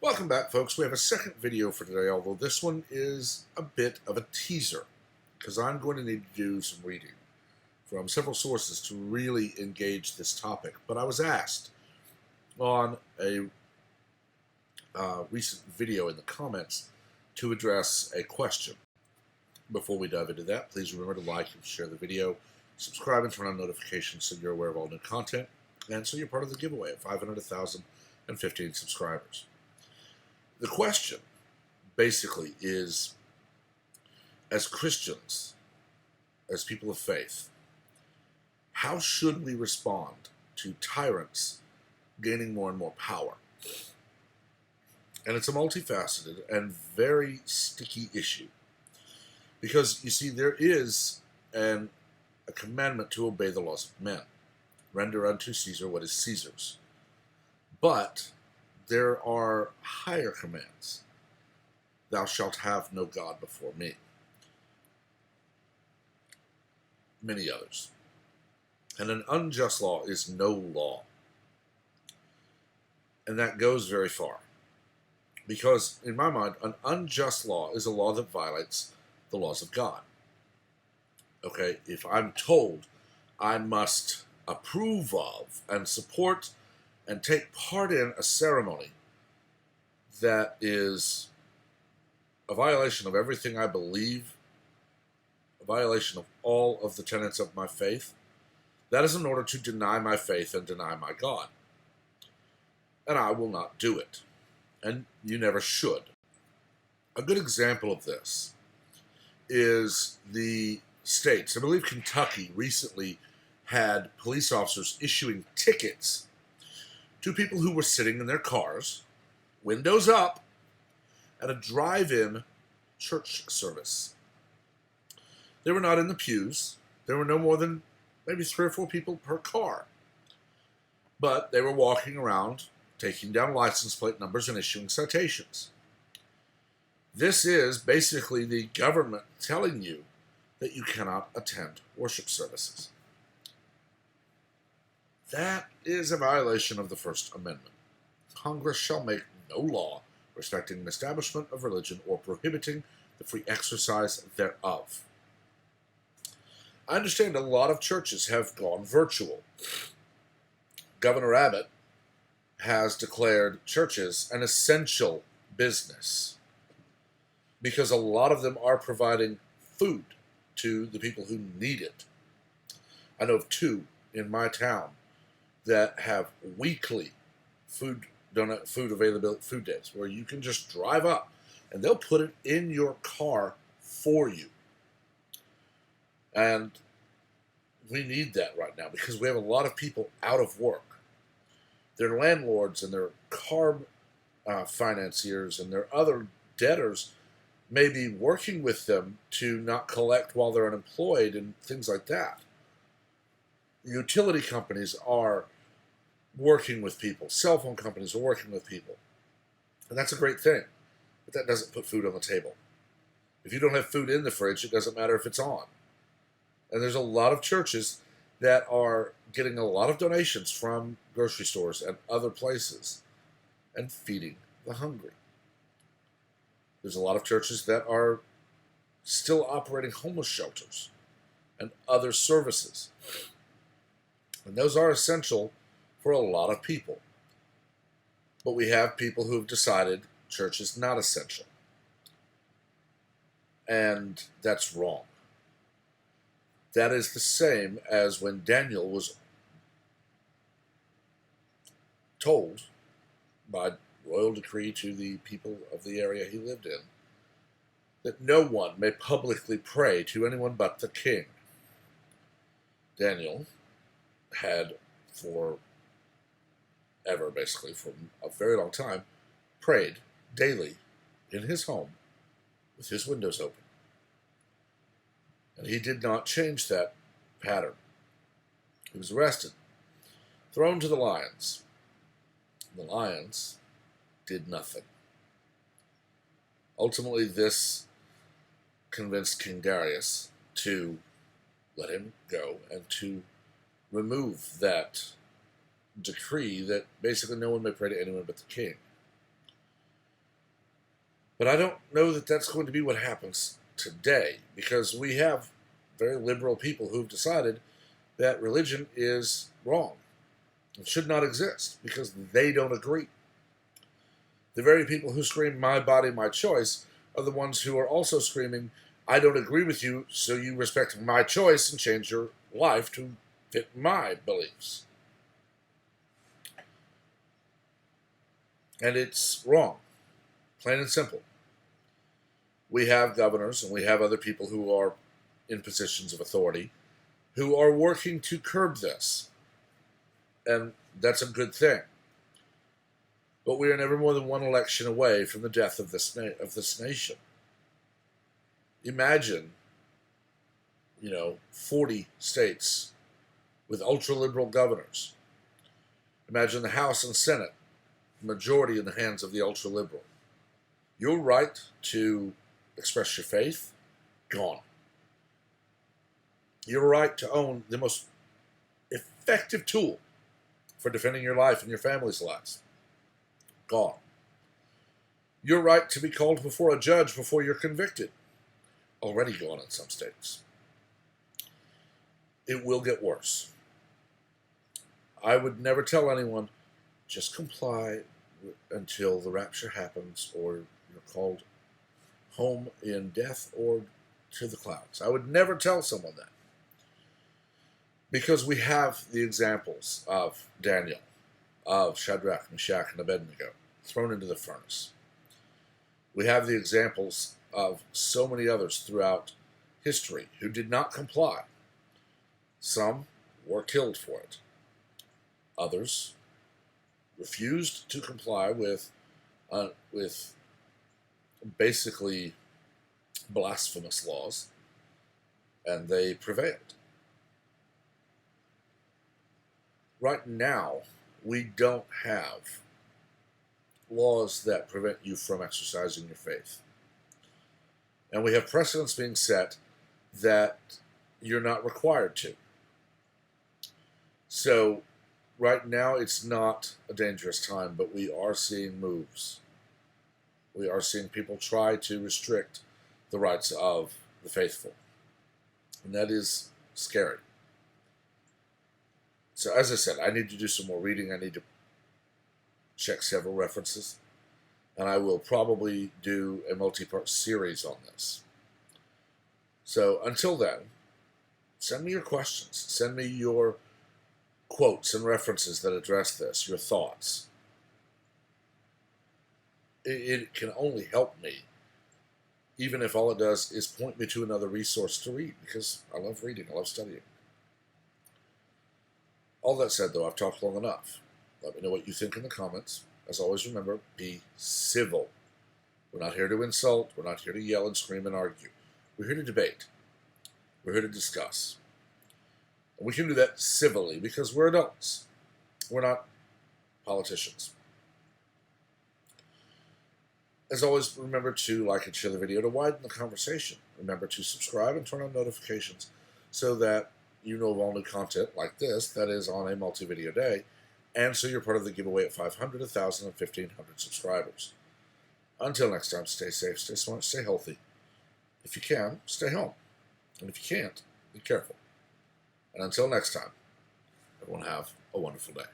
Welcome back, folks. We have a second video for today, although this one is a bit of a teaser, because I'm going to need to do some reading from several sources to really engage this topic. But I was asked on a recent video in the comments to address a question. Before we dive into that, please remember to like and share the video, subscribe and turn on notifications so you're aware of all new content, and so you're part of the giveaway of 500, 1,000, and 15 subscribers. The question, basically, is, as Christians, as people of faith, how should we respond to tyrants gaining more and more power? And it's a multifaceted and very sticky issue. Because, you see, there is a commandment to obey the laws of men. Render unto Caesar what is Caesar's. But there are higher commands. Thou shalt have no God before me. Many others. And an unjust law is no law. And that goes very far. Because, in my mind, an unjust law is a law that violates the laws of God. Okay, if I'm told I must approve of and support and take part in a ceremony that is a violation of everything I believe, a violation of all of the tenets of my faith, that is in order to deny my faith and deny my God. And I will not do it. And you never should. A good example of this is the states. I believe Kentucky recently had police officers issuing tickets to people who were sitting in their cars, windows up, at a drive-in church service. They were not in the pews. There were no more than maybe 3 or 4 people per car. But they were walking around, taking down license plate numbers and issuing citations. This is basically the government telling you that you cannot attend worship services. That is a violation of the First Amendment. Congress shall make no law respecting an establishment of religion or prohibiting the free exercise thereof. I understand a lot of churches have gone virtual. Governor Abbott has declared churches an essential business because a lot of them are providing food to the people who need it. I know of 2 in my town that have weekly food availability, food days, where you can just drive up and they'll put it in your car for you. And we need that right now because we have a lot of people out of work. Their landlords and their car financiers and their other debtors may be working with them to not collect while they're unemployed and things like that. Utility companies are working with people. Cell phone companies are working with people. And that's a great thing. But that doesn't put food on the table. If you don't have food in the fridge, it doesn't matter if it's on. And there's a lot of churches that are getting a lot of donations from grocery stores and other places and feeding the hungry. There's a lot of churches that are still operating homeless shelters and other services. And those are essential for a lot of people. But we have people who have decided church is not essential. And that's wrong. That is the same as when Daniel was told by royal decree to the people of the area he lived in that no one may publicly pray to anyone but the king. Daniel had for a very long time, prayed daily in his home with his windows open. And he did not change that pattern. He was arrested, thrown to the lions. The lions did nothing. Ultimately, this convinced King Darius to let him go and to remove that decree that basically no one may pray to anyone but the king. But I don't know that that's going to be what happens today, because we have very liberal people who've decided that religion is wrong. It should not exist because they don't agree. The very people who scream, "My body, my choice," are the ones who are also screaming, "I don't agree with you, so you respect my choice and change your life to fit my beliefs." And it's wrong, plain and simple. We have governors and we have other people who are in positions of authority who are working to curb this. And that's a good thing. But we are never more than one election away from the death of this nation. Imagine, 40 states with ultra-liberal governors. Imagine the House and Senate, majority in the hands of the ultra-liberal. Your right to express your faith, gone. Your right to own the most effective tool for defending your life and your family's lives, gone. Your right to be called before a judge before you're convicted, already gone in some states. It will get worse. I would never tell anyone, just comply until the rapture happens or you're called home in death or to the clouds. I would never tell someone that. Because we have the examples of Daniel, of Shadrach, Meshach, and Abednego thrown into the furnace. We have the examples of so many others throughout history who did not comply. Some were killed for it. Others refused to comply with basically blasphemous laws, and they prevailed. Right now, we don't have laws that prevent you from exercising your faith. And we have precedents being set that you're not required to. So, right now, it's not a dangerous time, but we are seeing moves. We are seeing people try to restrict the rights of the faithful. And that is scary. So, as I said, I need to do some more reading. I need to check several references. And I will probably do a multi-part series on this. So, until then, send me your questions. Send me your quotes and references that address this, your thoughts. It can only help me, even if all it does is point me to another resource to read, because I love reading, I love studying. All that said, though, I've talked long enough. Let me know what you think in the comments. As always, remember, be civil. We're not here to insult. We're not here to yell and scream and argue. We're here to debate. We're here to discuss. And we can do that civilly because we're adults. We're not politicians. As always, remember to like and share the video to widen the conversation. Remember to subscribe and turn on notifications so that you know of all new content like this that is on a multi-video day, and so you're part of the giveaway at 500, 1,000, and 1,500 subscribers. Until next time, stay safe, stay smart, stay healthy. If you can, stay home. And if you can't, be careful. And until next time, everyone have a wonderful day.